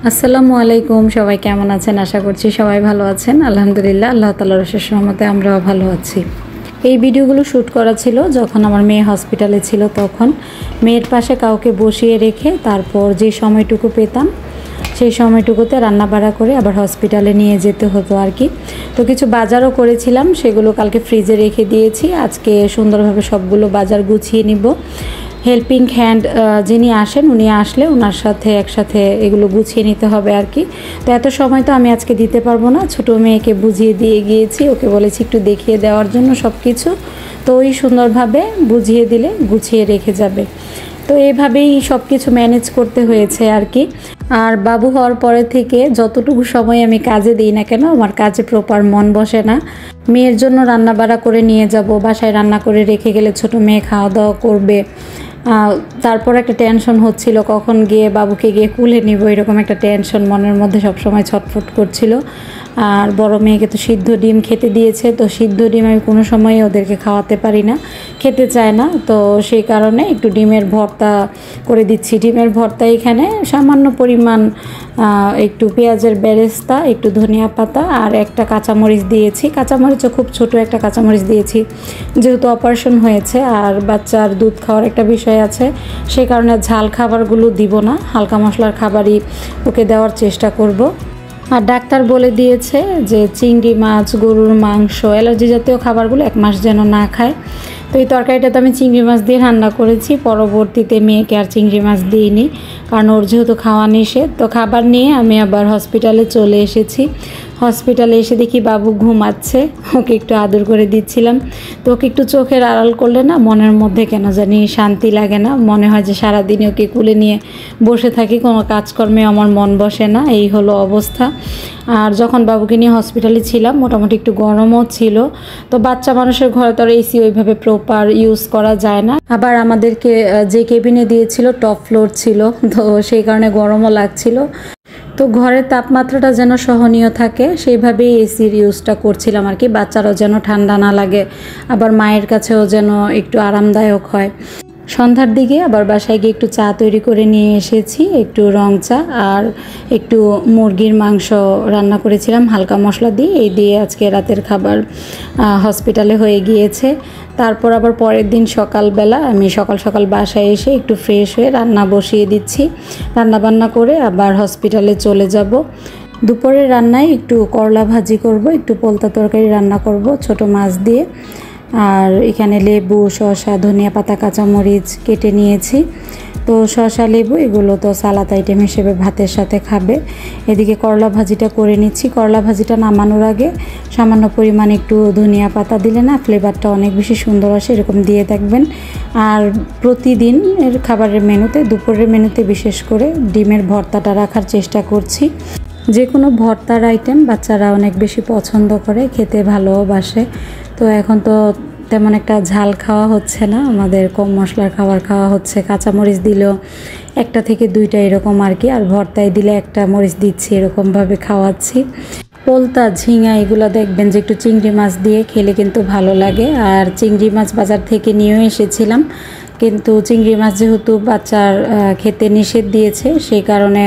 আসসালামু আলাইকুম, সবাই কেমন আছেন? আশা করছি সবাই ভালো আছেন। আলহামদুলিল্লাহ, আল্লাহ তাআলার অশেষ রহমতে আমরাও ভালো আছি। এই ভিডিওগুলো শ্যুট করা ছিল যখন আমার মেয়ে হসপিটালে ছিল, তখন মেয়ের পাশে কাউকে বসিয়ে রেখে তারপর যে সময়টুকু পেতাম সেই সময়টুকুতে রান্নাবাড়া করে আবার হসপিটালে নিয়ে যেতে হতো আর কি। তো কিছু বাজারও করেছিলাম, সেগুলো কালকে ফ্রিজে রেখে দিয়েছি। আজকে সুন্দরভাবে সবগুলো বাজার গুছিয়ে নিব। হেল্পিং হ্যান্ড যিনি আসেন, উনি আসলে ওনার সাথে একসাথে এগুলো গুছিয়ে নিতে হবে আর কি। তো এত সময় তো আমি আজকে দিতে পারবো না, ছোটো মেয়েকে বুঝিয়ে দিয়ে গিয়েছি, ওকে বলেছি একটু দেখিয়ে দেওয়ার জন্য সব কিছু। তো ওই সুন্দরভাবে বুঝিয়ে দিলে গুছিয়ে রেখে যাবে। তো এভাবেই সব কিছু ম্যানেজ করতে হয়েছে আর কি। আর বাবু হওয়ার পরে থেকে যতটুকু সময় আমি কাজে দিই না কেন, আমার কাজে প্রপার মন বসে না। মেয়ের জন্য রান্না বাড়া করে নিয়ে যাব, বাসায় রান্না করে রেখে গেলে ছোটো মেয়ে খাওয়া দাওয়া করবে। তারপর একটা টেনশন হচ্ছিল কখন গিয়ে বাবুকে গিয়ে কুলে নিব, এরকম একটা টেনশন মনের মধ্যে সবসময় ছটফট করছিল। আর বড় মেয়েকে তো সিদ্ধ ডিম খেতে দিয়েছে, তো সিদ্ধ ডিম আমি কোনো সময় ওদেরকে খাওয়াতে পারি না, খেতে চায় না। তো সেই কারণে একটু ডিমের ভর্তা করে দিচ্ছি। ডিমের ভর্তা এখানে সামান্য পরিমাণ একটু পেঁয়াজের বেরেস্তা, একটু ধনিয়া পাতা আর একটা কাঁচামরিচ দিয়েছি। কাঁচামরিচও খুব ছোট একটা কাঁচামরিচ দিয়েছি, যেহেতু অপারেশন হয়েছে আর বাচ্চার দুধ খাওয়ার একটা বিষয় আছে, সেই কারণে ঝাল খাবারগুলো দিব না, হালকা মশলার খাবারই ওকে দেওয়ার চেষ্টা করব। আর ডাক্তার বলে দিয়েছে যে চিংড়ি মাছ, গরুর মাংস, অ্যালার্জি জাতীয় খাবারগুলো 1 মাস যেন না খায়। তো এই তরকারিটা তো আমি চিংড়ি মাছ দিয়ে রান্না করেছি, পরবর্তীতে মেয়েকে আর চিংড়ি মাছ দিইনি, কারণ ওর যেহেতু খাওয়া নিষেধ। তো খাবার নিয়ে আমি আবার হসপিটালে চলে এসেছি। হসপিটালে এসে দেখি বাবু ঘুমাচ্ছে, ওকে একটু আদর করে দিচ্ছিলাম। তো ওকে একটু চোখের আড়াল করলে না মনের মধ্যে কেন জানি শান্তি লাগে না, মনে হয় যে সারাদিন ওকে কুলে নিয়ে বসে থাকি, কোনো কাজকর্মে আমার মন বসে না, এই হলো অবস্থা। আর যখন বাবুকে নিয়ে হসপিটালে ছিলাম মোটামুটি একটু গরমও ছিল। তো বাচ্চা মানুষের ঘরে তো আর এসি ওইভাবে প্রপার ইউজ করা যায় না। আবার আমাদেরকে যে কেবিনে দিয়েছিল টপ ফ্লোর ছিল, তো সেই কারণে গরমও লাগছিল। তো ঘরের তাপমাত্রাটা যেন সহনীয় থাকে সেইভাবেই এসির ইউজটা করছিলাম আর কি, বাচ্চারও যেন ঠান্ডা না লাগে, আবার মায়ের কাছেও যেন একটু আরামদায়ক হয়। সন্ধ্যার দিকে আবার বাসায় গিয়ে একটু চা তৈরি করে নিয়ে এসেছি, একটু রং চা আর একটু মুরগির মাংস রান্না করেছিলাম হালকা মশলা দিয়ে। এই দিয়ে আজকে রাতের খাবার হসপিটালে হয়ে গিয়েছে। তারপর আবার পরের দিন সকালবেলা আমি সকাল সকাল বাসায় এসে একটু ফ্রেশ হয়ে রান্না বসিয়ে দিচ্ছি। রান্না বান্না করে আবার হসপিটালে চলে যাব। দুপুরের রান্নায় একটু করলা ভাজি করব, একটু পোলতা তরকারি রান্না করব ছোট মাছ দিয়ে। আর এখানে লেবু, শসা, ধনিয়া পাতা, কাঁচামরিচ কেটে নিয়েছি। তো শসা, লেবু এগুলো তো সালাদ আইটেম হিসেবে ভাতের সাথে খাবে। এদিকে করলা ভাজিটা করে নিচ্ছি। করলা ভাজিটা নামানোর আগে সামান্য পরিমাণ একটু ধনিয়া পাতা দিলে না ফ্লেভারটা অনেক বেশি সুন্দর আসে, এরকম দিয়ে থাকবেন। আর প্রতিদিন এর খাবারের মেনুতে, দুপুরের মেনুতে বিশেষ করে ডিমের ভর্তাটা রাখার চেষ্টা করছি। যে কোনো ভর্তার আইটেম বাচ্চারা অনেক বেশি পছন্দ করে, খেতে ভালোবাসে। তো এখন তো তেমন একটা ঝাল খাওয়া হচ্ছে না, আমাদের কম মশলার খাবার খাওয়া হচ্ছে। কাঁচামরিচ দিলেও 1 থেকে 2টা এরকম আর কি, আর ভর্তায় দিলে 1টা মরিচ দিচ্ছি, এরকমভাবে খাওয়াচ্ছি। পোলতা, ঝিঙা এগুলো দেখবেন যে একটু চিংড়ি মাছ দিয়ে খেলে কিন্তু ভালো লাগে। আর চিংড়ি মাছ বাজার থেকে নিয়েও এসেছিলাম, কিন্তু চিংড়ি মাছ যেহেতু বাচ্চার খেতে নিষেধ দিয়েছে সেই কারণে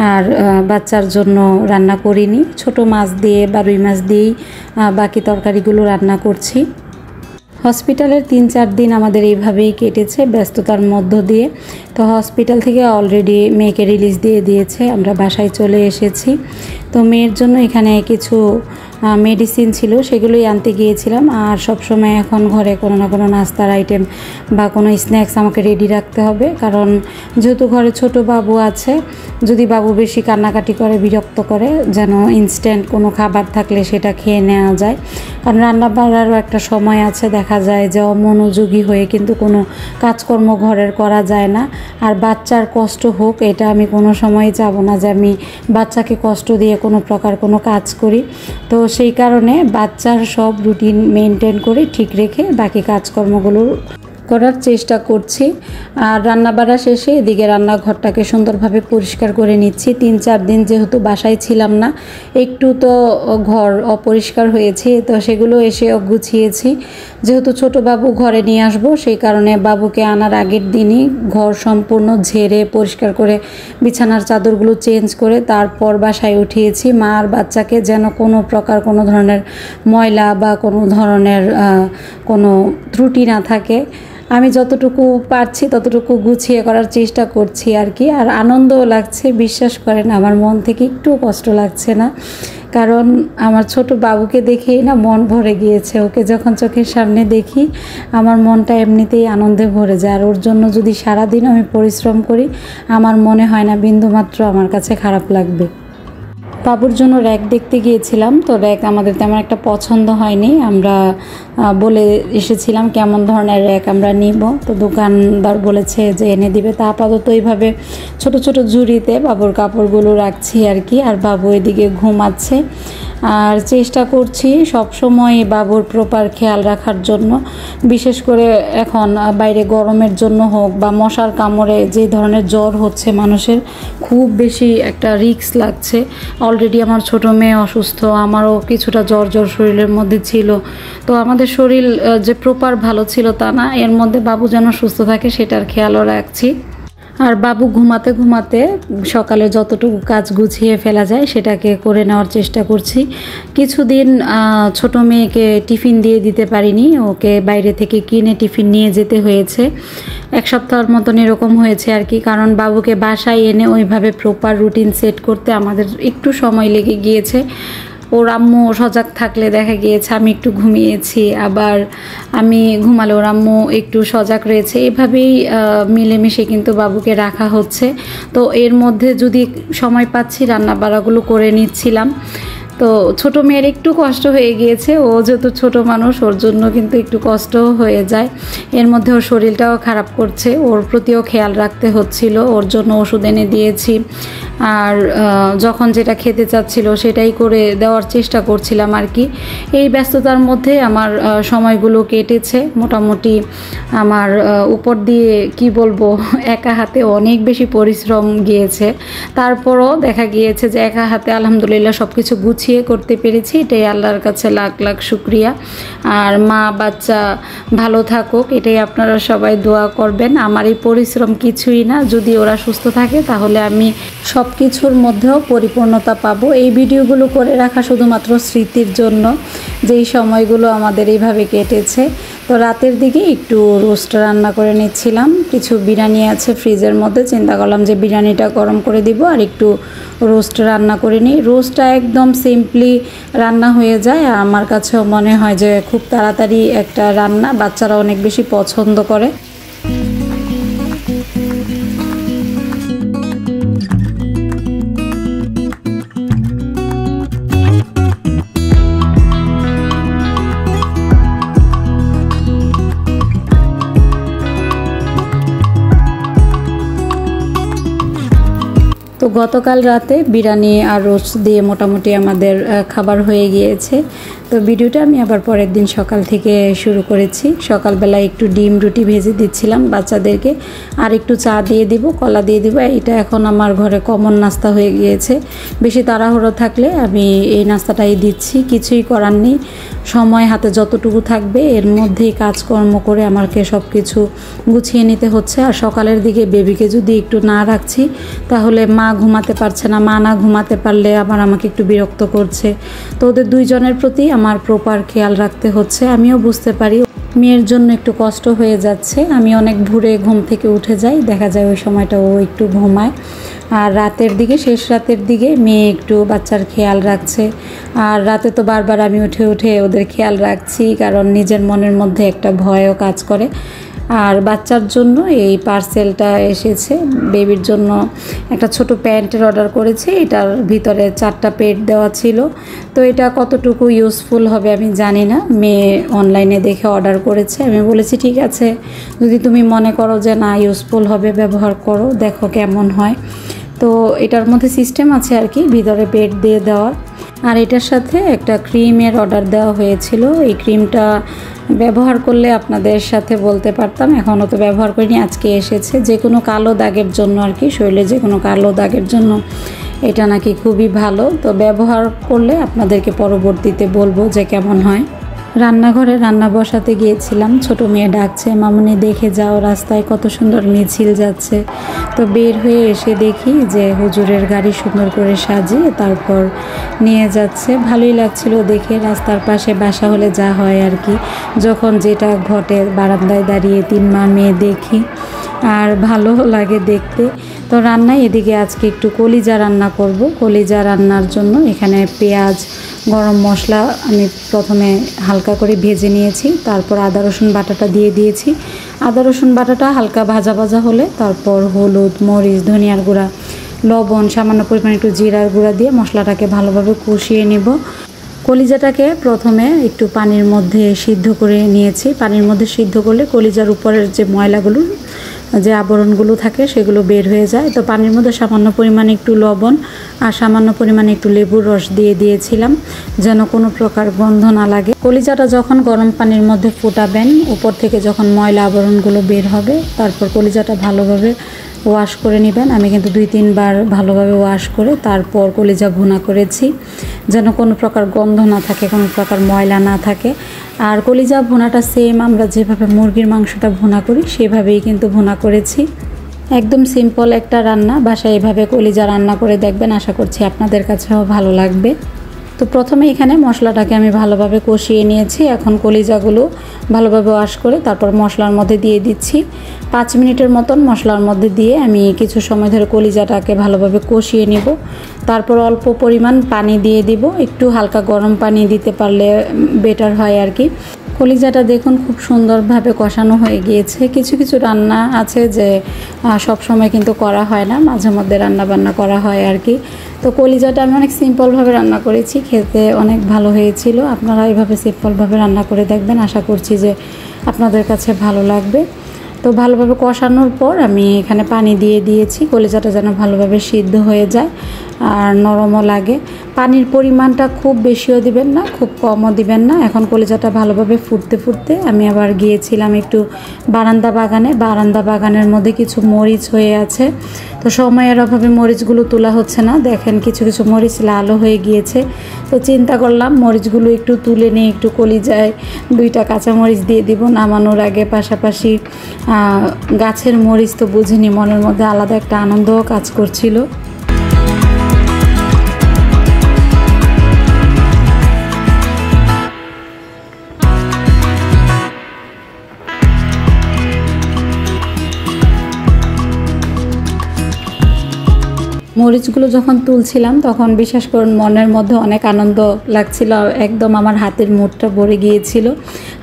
আর বাচ্চার জন্য রান্না করিনি। ছোট মাছ দিয়ে বা রুই মাছ দিয়েই বাকি তরকারিগুলো রান্না করছি। হসপিটালের 3-4 দিন আমাদের এইভাবেই কেটেছে ব্যস্ততার মধ্য দিয়ে। তো হসপিটাল থেকে অলরেডি মেয়েকে রিলিজ দিয়ে দিয়েছে, আমরা বাসায় চলে এসেছি। তো মেয়ের জন্য এখানে কিছু মেডিসিন ছিল, সেগুলোই আনতে গিয়েছিলাম। আর সবসময় এখন ঘরে কোনো না কোনো নাস্তার আইটেম বা কোনো স্ন্যাক্স আমাকে রেডি রাখতে হবে, কারণ যেহেতু ঘরে ছোট বাবু আছে, যদি বাবু বেশি কান্নাকাটি করে, বিরক্ত করে, যেন ইনস্ট্যান্ট কোনো খাবার থাকলে সেটা খেয়ে নেওয়া যায়। কারণ রান্না বাড়ারও একটা সময় আছে, দেখা যায় যে অমনোযোগী হয়ে কিন্তু কোনো কাজকর্ম ঘরের করা যায় না। আর বাচ্চার কষ্ট হোক এটা আমি কোনো সময় যাব না যে আমি বাচ্চাকে কষ্ট দিয়ে কোনো প্রকার কোনো কাজ করি। তো সেই কারণে বাচ্চার সব রুটিন মেনটেন করে ঠিক রেখে বাকি কাজকর্মগুলো করার চেষ্টা করছি। আর রান্নাবাড়া শেষে এদিকে রান্নাঘরটাকে সুন্দরভাবে পরিষ্কার করে নিচ্ছি। 3-4 দিন যেহেতু বাসায় ছিলাম না, একটু তো ঘর অপরিষ্কার হয়েছে, তো সেগুলো এসে গুছিয়েছি। যেহেতু ছোট বাবু ঘরে নিয়ে আসবো, সেই কারণে বাবুকে আনার আগের দিনই ঘর সম্পূর্ণ ঝেড়ে পরিষ্কার করে বিছানার চাদরগুলো চেঞ্জ করে তারপর বাসায় উঠিয়েছি। মা আর বাচ্চাকে যেন কোনো প্রকার কোনো ধরনের ময়লা বা কোনো ধরনের কোনো ত্রুটি না থাকে। আমি যতটুকু পারছি ততটুকু গুছিয়ে করার চেষ্টা করছি আর কি। আর আনন্দও লাগছে, বিশ্বাস করেন আমার মন থেকে একটু কষ্ট লাগছে না, কারণ আমার ছোট বাবুকে দেখেই না মন ভরে গিয়েছে। ওকে যখন চোখের সামনে দেখি আমার মনটা এমনিতেই আনন্দে ভরে যায়। আর ওর জন্য যদি সারাদিন আমি পরিশ্রম করি, আমার মনে হয় না বিন্দুমাত্র আমার কাছে খারাপ লাগবে। বাবুর জন্য র্যাক দেখতে গিয়েছিলাম, তো র্যাক আমাদের তেমন একটা পছন্দ হয়নি। আমরা বলে এসেছিলাম কেমন ধরনের র্যাক আমরা নিব, তো দোকানদার বলেছে যে এনে দিবে। তা আপাতত এইভাবে ছোট ছোট ঝুড়িতে বাবুর কাপড়গুলো রাখছি আর কি। আর বাবু এদিকে ঘুমাচ্ছে। আর চেষ্টা করছি সবসময় বাবুর প্রপার খেয়াল রাখার জন্য, বিশেষ করে এখন বাইরে গরমের জন্য হোক বা মশার কামড়ে যে ধরনের জ্বর হচ্ছে মানুষের, খুব বেশি একটা রিস্ক লাগছে। অলরেডি আমার ছোট মেয়ে অসুস্থ, আমারও কিছুটা জ্বর শরীরের মধ্যে ছিল। তো আমাদের শরীর যে প্রপার ভালো ছিল তা না, এর মধ্যে বাবু যেন সুস্থ থাকে সেটার খেয়ালও রাখছি। আর বাবু ঘুমাতে ঘুমাতে সকালে যতটুকু কাজ গুছিয়ে ফেলা যায় সেটাকে করে নেওয়ার চেষ্টা করছি। কিছুদিন ছোট মেয়েকে টিফিন দিয়ে দিতে পারিনি, ওকে বাইরে থেকে কিনে টিফিন নিয়ে যেতে হয়েছে। 1 সপ্তাহের মতন এরকম হয়েছে আর কি, কারণ বাবুকে বাসায় এনে ওইভাবে প্রপার রুটিন সেট করতে আমাদের একটু সময় লেগে গিয়েছে। ওর আম্মু সজাগ থাকলে দেখা গিয়েছে আমি একটু ঘুমিয়েছি, আবার আমি ঘুমালে ওর আম্মু একটু সজাগ রয়েছে। এভাবেই মিলেমিশে কিন্তু বাবুকে রাখা হচ্ছে। তো এর মধ্যে যদি সময় পাচ্ছি রান্না বাড়াগুলো করে নিচ্ছিলাম। তো ছোট মেয়ের একটু কষ্ট হয়ে গিয়েছে, ও যেহেতু ছোট মানুষ ওর জন্য কিন্তু একটু কষ্ট হয়ে যায়। এর মধ্যে ওর শরীরটাও খারাপ করছে, ওর প্রতিও খেয়াল রাখতে হচ্ছিল, ওর জন্য ওষুধ এনে দিয়েছি। আর যখন যেটা খেতে চাচ্ছিল সেটাই করে দেওয়ার চেষ্টা করছিলাম আর কি। এই ব্যস্ততার মধ্যে আমার সময়গুলো কেটেছে মোটামুটি। আমার উপর দিয়ে কি বলবো, একা হাতে অনেক বেশি পরিশ্রম গিয়েছে। তারপরও দেখা গিয়েছে যে একা হাতে আলহামদুলিল্লাহ সব কিছু গুছিয়ে করতে পেরেছি, এটাই আল্লাহর কাছে লাখ লাখ শুকরিয়া। আর মা বাচ্চা ভালো থাকুক, এটাই আপনারা সবাই দোয়া করবেন। আমার এই পরিশ্রম কিছুই না, যদি ওরা সুস্থ থাকে তাহলে আমি সব কিছুর মধ্যেও পরিপূর্ণতা পাবো। এই ভিডিওগুলো করে রাখা শুধুমাত্র স্মৃতির জন্য, যেই সময়গুলো আমাদের এইভাবে কেটেছে। তো রাতের দিকে একটু রোস্ট রান্না করে নিচ্ছিলাম, কিছু বিরিয়ানি আছে ফ্রিজের মধ্যে, চিন্তা করলাম যে বিরিয়ানিটা গরম করে দিব আর একটু রোস্ট রান্না করে নিই। রোস্টটা একদম সিম্পলি রান্না হয়ে যায়, আর আমার কাছেও মনে হয় যে খুব তাড়াতাড়ি একটা রান্না, বাচ্চারা অনেক বেশি পছন্দ করে। তো গতকাল রাতে বিরিয়ানি আর রোস্ট দিয়ে মোটামুটি আমাদের খাবার হয়ে গিয়েছে। তো ভিডিওটা আমি আবার পরের দিন সকাল থেকে শুরু করেছি। সকালবেলা একটু ডিম রুটি ভেজে দিচ্ছিলাম বাচ্চাদেরকে, আর একটু চা দিয়ে দিব, কলা দিয়ে দিব। এটা এখন আমার ঘরে কমন নাস্তা হয়ে গিয়েছে। বেশি তাড়াহুড়ো থাকলে আমি এই নাস্তাটাই দিচ্ছি, কিছুই করার নেই। সময় হাতে যতটুকু থাকবে এর মধ্যেই কাজকর্ম করে আমাকে সব কিছু গুছিয়ে নিতে হচ্ছে। আর সকালের দিকে বেবিকে যদি একটু না রাখছি তাহলে মা ঘুমাতে পারছে না, মা না ঘুমাতে পারলে আবার আমাকে একটু বিরক্ত করছে। তো ওদের দুইজনের প্রতি আমার প্রপার খেয়াল রাখতে হচ্ছে। আমিও বুঝতে পারি মেয়ের জন্য একটু কষ্ট হয়ে যাচ্ছে। আমি অনেক ভোরে ঘুম থেকে উঠে যাই, দেখা যায় ওই সময়টা ও একটু ঘুমায়। আর রাতের দিকে, শেষ রাতের দিকে মেয়ে একটু বাচ্চার খেয়াল রাখছে। আর রাতে তো বারবার আমি উঠে উঠে ওদের খেয়াল রাখছি, কারণ নিজের মনের মধ্যে একটা ভয়ও কাজ করে। আর বাচ্চার জন্য এই পার্সেলটা এসেছে, বেবির জন্য একটা ছোট প্যান্টের অর্ডার করেছি। এটার ভিতরে 4টা পেট দেওয়া ছিল। তো এটা কতটুকু ইউজফুল হবে আমি জানি না, মেয়ে অনলাইনে দেখে অর্ডার করেছে। আমি বলেছি ঠিক আছে, যদি তুমি মনে করো যে না ইউজফুল হবে ব্যবহার করো, দেখো কেমন হয়। তো এটার মধ্যে সিস্টেম আছে আর কি, ভিতরে পেট দিয়ে দেওয়ার। আর এটার সাথে একটা ক্রিমের অর্ডার দেওয়া হয়েছিল। এই ক্রিমটা ব্যবহার করলে আপনাদের সাথে বলতে পারতাম, এখনও তো ব্যবহার করিনি, আজকে এসেছে। যে কোনো কালো দাগের জন্য আর কি, শরীরে যে কোনো কালো দাগের জন্য এটা নাকি খুবই ভালো। তো ব্যবহার করলে আপনাদেরকে পরবর্তীতে বলবো যে কেমন হয়। রান্নাঘরে রান্না বসাতে গিয়েছিলাম, ছোট মেয়ে ডাকছে, মামুনি দেখে যাও রাস্তায় কত সুন্দর মিছিল যাচ্ছে। তো বের হয়ে এসে দেখি যে হুজুরের গাড়ি সুন্দর করে সাজিয়ে তারপর নিয়ে যাচ্ছে। ভালোই লাগছিল দেখে। রাস্তার পাশে বাসা হলে যা হয় আর কি, যখন যেটা ঘটে বারান্দায় দাঁড়িয়ে 3 মা মেয়ে দেখি, আর ভালো লাগে দেখতে। তো রান্নায় এদিকে আজকে একটু কলিজা রান্না করব। কলিজা রান্নার জন্য এখানে পেঁয়াজ, গরম মশলা আমি প্রথমে হালকা করে ভেজে নিয়েছি, তারপর আদা রসুন বাটাটা দিয়ে দিয়েছি। আদা রসুন বাটাটা হালকা ভাজা ভাজা হলে তারপর হলুদ, মরিচ, ধনিয়ার গুঁড়া, লবণ, সামান্য পরিমাণে একটু জিরার গুঁড়া দিয়ে মশলাটাকে ভালোভাবে কষিয়ে নেব। কলিজাটাকে প্রথমে একটু পানির মধ্যে সিদ্ধ করে নিয়েছি। পানির মধ্যে সিদ্ধ করলে কলিজার উপরের যে ময়লাগুলো, যে আবরণগুলো থাকে সেগুলো বের হয়ে যায়। তো পানির মধ্যে সামান্য পরিমাণে একটু লবণ আর সামান্য পরিমাণে একটু লেবুর রস দিয়ে দিয়েছিলাম, যেন কোনো প্রকার গন্ধ না লাগে। কলিজাটা যখন গরম পানির মধ্যে ফোটাবেন, উপর থেকে যখন ময়লা আবরণগুলো বের হবে, তারপর কলিজাটা ভালোভাবে ওয়াশ করে নেবেন। আমি কিন্তু 2-3 বার ভালোভাবে ওয়াশ করে তারপর কলিজা ভুনা করেছি, যেন কোনো প্রকার গন্ধ না থাকে, কোনো প্রকার ময়লা না থাকে। আর কলিজা ভুনাটা সেম আমরা যেভাবে মুরগির মাংসটা ভুনা করি সেভাবেই কিন্তু ভুনা করেছি। একদম সিম্পল একটা রান্না, বাসায় এভাবে কলিজা রান্না করে দেখবেন, আশা করছি আপনাদের কাছেও ভালো লাগবে। তো প্রথমে এখানে মশলাটাকে আমি ভালোভাবে কষিয়ে নিয়েছি। এখন কলিজাগুলো ভালোভাবে ওয়াশ করে তারপর মশলার মধ্যে দিয়ে দিচ্ছি। 5 মিনিটের মতন মশলার মধ্যে দিয়ে আমি কিছু সময় ধরে কলিজাটাকে ভালোভাবে কষিয়ে নিব। তারপর অল্প পরিমাণ পানি দিয়ে দিব, একটু হালকা গরম পানি দিতে পারলে বেটার হয় আর কি। কলিজাটা দেখুন খুব সুন্দরভাবে কষানো হয়ে গিয়েছে। কিছু কিছু রান্না আছে যে সব সময় কিন্তু করা হয় না, মাঝে মধ্যে রান্না বান্না করা হয় আর কি। তো কলিজাটা আমি অনেক সিম্পলভাবে রান্না করেছি, খেতে অনেক ভালো হয়েছিল। আপনারা এইভাবে সিম্পলভাবে রান্না করে দেখবেন, আশা করছি যে আপনাদের কাছে ভালো লাগবে। তো ভালোভাবে কষানোর পর আমি এখানে পানি দিয়ে দিয়েছি, কলিজাটা যেন ভালোভাবে সিদ্ধ হয়ে যায় আর নরমও লাগে। পানির পরিমাণটা খুব বেশিও দিবেন না, খুব কমও দিবেন না। এখন কলিজাটা ভালোভাবে ফুটতে ফুটতে আমি আবার গিয়েছিলাম একটু বারান্দা বাগানে। বারান্দা বাগানের মধ্যে কিছু মরিচ হয়ে আছে, তো সময়ের অভাবে মরিচগুলো তোলা হচ্ছে না। দেখেন কিছু কিছু মরিচ লালও হয়ে গিয়েছে। তো চিন্তা করলাম মরিচগুলো একটু তুলে নিয়ে একটু কলিজায় 2টা কাঁচা মরিচ দিয়ে দিব নামানোর আগে। পাশাপাশি গাছের মরিচ তো বুঝিনি, মনের মধ্যে আলাদা একটা আনন্দও কাজ করছিল। মরিচগুলো যখন তুলছিলাম তখন বিশ্বাস করুন মনের মধ্যে অনেক আনন্দ লাগছিল, একদম আমার হাতের মুঠটা ভরে গিয়েছিল,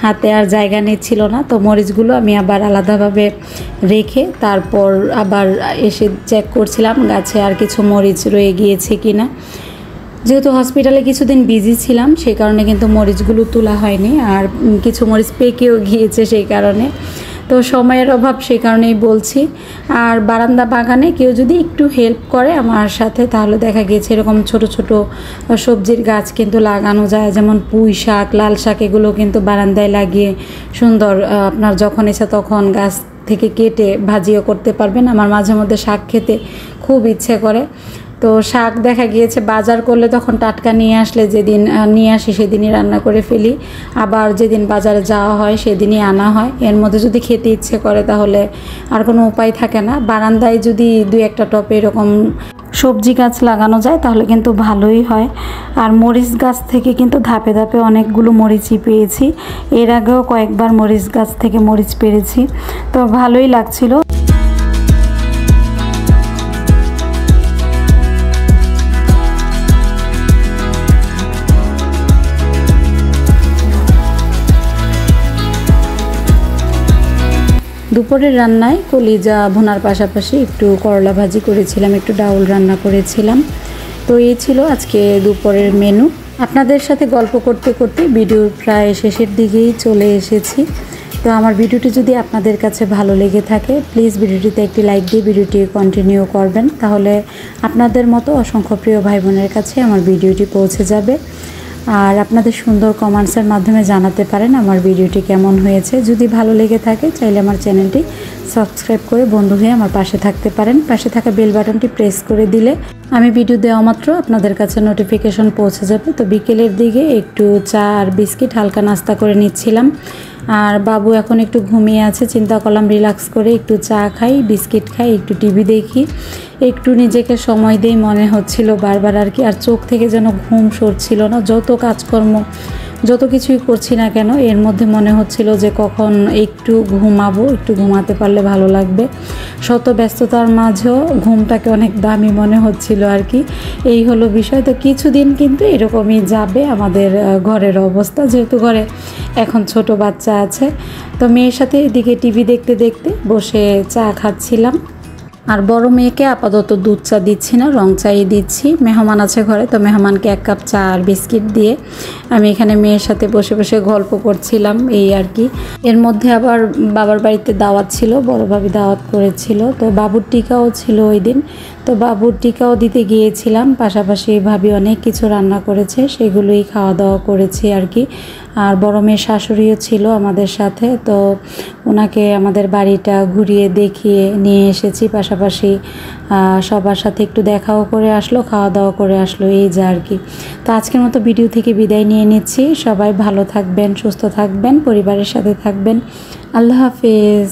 হাতে আর জায়গা নিচ্ছিল না। তো মরিচগুলো আমি আবার আলাদাভাবে রেখে তারপর আবার এসে চেক করছিলাম গাছে আর কিছু মরিচ রয়ে গিয়েছে কিনা। যেহেতু হসপিটালে কিছুদিন বিজি ছিলাম সেই কারণে কিন্তু মরিচগুলো তোলা হয়নি, আর কিছু মরিচ পেকেও গিয়েছে সেই কারণে। তো সময়ের অভাব সেই কারণেই বলছি। আর বারান্দা বাগানে কেউ যদি একটু হেল্প করে আমার সাথে, তাহলে দেখা গিয়েছে এরকম ছোট ছোট সবজির গাছ কিন্তু লাগানো যায়, যেমন পুঁই শাক, লাল শাক, এগুলো কিন্তু বারান্দায় লাগিয়ে সুন্দর আপনার যখন ইচ্ছা তখন গাছ থেকে কেটে ভাজিও করতে পারবেন। আমার মাঝে মধ্যে শাক খেতে খুব ইচ্ছে করে। তো শাক দেখা গিয়েছে বাজার করলে তখন টাটকা নিয়ে আসলে যেদিন নিয়ে আসি সেদিনই রান্না করে ফেলি, আবার যেদিন বাজারে যাওয়া হয় সেদিনই আনা হয়। এর মধ্যে যদি খেতে ইচ্ছে করে তাহলে আর কোনো উপায় থাকে না। বারান্দায় যদি 2-1টা টবে এরকম সবজি গাছ লাগানো যায় তাহলে কিন্তু ভালোই হয়। আর মরিচ গাছ থেকে কিন্তু ধাপে ধাপে অনেকগুলো মরিচই পেয়েছি, এর আগেও কয়েকবার মরিচ গাছ থেকে মরিচ পেরেছি, তো ভালোই লাগছিল। দুপুরের রান্নায় কলিজা ভুনার পাশাপাশি একটু করলা ভাজি করেছিলাম, একটু ডাউল রান্না করেছিলাম। তো এই ছিল আজকে দুপুরের মেনু। আপনাদের সাথে গল্প করতে করতে ভিডিওর প্রায় শেষের দিকেই চলে এসেছি। তো আমার ভিডিওটি যদি আপনাদের কাছে ভালো লেগে থাকে প্লিজ ভিডিওটিতে একটি লাইক দিয়ে ভিডিওটি কন্টিনিউ করবেন, তাহলে আপনাদের মতো অসংখ্য প্রিয় ভাই বোনের কাছে আমার ভিডিওটি পৌঁছে যাবে। আর আপনাদের সুন্দর কমেন্টসের মাধ্যমে জানাতে পারেন আমার ভিডিওটি কেমন হয়েছে। যদি ভালো লেগে থাকে চাইলে আমার চ্যানেলটি সাবস্ক্রাইব করে বন্ধু হয়ে আমার পাশে থাকতে পারেন। পাশে থাকা বেল বাটনটি প্রেস করে দিলে আমি ভিডিও দেওয়া মাত্র আপনাদের কাছে নোটিফিকেশন পৌঁছে যাবে। তো বিকেলের দিকে একটু চা আর বিস্কিট হালকা নাস্তা করে নিচ্ছিলাম। আর বাবু এখন একটু ঘুমিয়ে আছে, চিন্তা করলাম রিল্যাক্স করে একটু চা খাই, বিস্কিট খাই, একটু টিভি দেখি, একটু নিজেকে সময় দিই মনে হচ্ছিল বারবার আর কি। আর চোখ থেকে যেন ঘুম সরছিল না। যত কাজকর্ম যত কিছুই করছি না কেন এর মধ্যে মনে হচ্ছিল যে কখন একটু ঘুমাবো, একটু ঘুমাতে পারলে ভালো লাগবে। শত ব্যস্ততার মাঝেও ঘুমটাকে অনেক দামি মনে হচ্ছিল আর কি। এই হলো বিষয়। তো কিছুদিন কিন্তু এরকমই যাবে আমাদের ঘরের অবস্থা, যেহেতু ঘরে এখন ছোট বাচ্চা আছে। তো মেয়ের সাথে এদিকে টিভি দেখতে দেখতে বসে চা খাচ্ছিলাম। আর বড় মেয়েকে আপাতত দুধ চা দিচ্ছি না, রং চাই দিচ্ছি। মেহমান আছে ঘরে, তো মেহমানকে 1 কাপ চা আর বিস্কিট দিয়ে আমি এখানে মেয়ের সাথে বসে বসে গল্প করছিলাম এই আর কি। এর মধ্যে আবার বাবার বাড়িতে দাওয়াত ছিল, বড় ভাবি দাওয়াত করেছিল। তো বাবুর টিকাও ছিল ওই দিন, তো বাবুর টিকাও দিতে গিয়েছিলাম। পাশাপাশি ভাবি অনেক কিছু রান্না করেছে, সেগুলোই খাওয়া দাওয়া করেছি আর কি। আর বড় মেয়ের শাশুড়িও ছিল আমাদের সাথে, তো ওনাকে আমাদের বাড়িটা ঘুরিয়ে দেখিয়ে নিয়ে এসেছি। পাশাপাশি সবার সাথে একটু দেখাও করে আসলো, খাওয়া দাওয়া করে আসলো, এই যা আর কি। তো আজকের মতো ভিডিও থেকে বিদায় নিয়ে নিচ্ছি। সবাই ভালো থাকবেন, সুস্থ থাকবেন, পরিবারের সাথে থাকবেন। আল্লাহ হাফেজ।